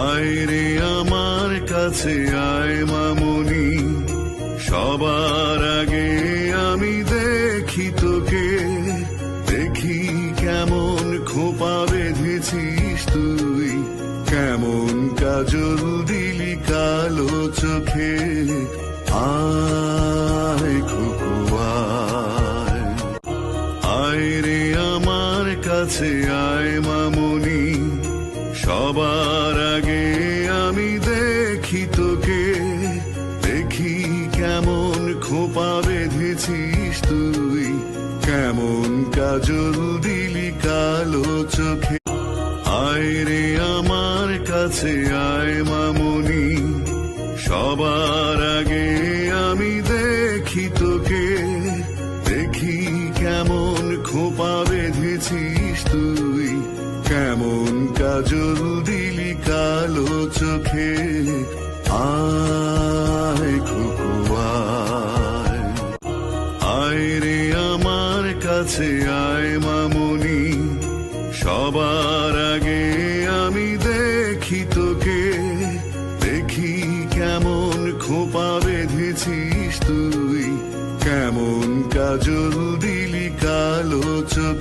আয় রে আমার কাছে আয় মামুনি, সবার আগে আমি দেখি তোকে, দেখি কেমন খোপা বেঁধেছিস তুই, কেমন কাজল দিলি কালো চোখে। আয় খোকো আয়, আয় রে আমার কাছে আয় মামুনি, সবার আগে আমি দেখি তোকে, দেখি কেমন খোপা বেঁধেছিস তুই, কেমন কাজল দিলি কালো চোখে। আয় রে আমার কাছে আয় মামুনি, সবার আগে আমি দেখি তোকে, দেখি কেমন খোপা বেঁধেছিস তুই, কেমন কাজল দিলি কালো চোখে। আয় খোকো আয়, আয় রে আমার কাছে আয় মামুনি, সবার আগে আমি দেখি তোকে, দেখি কেমন খোপা বেঁধেছিস তুই, কেমন কাজল দিলি কালো চোখে।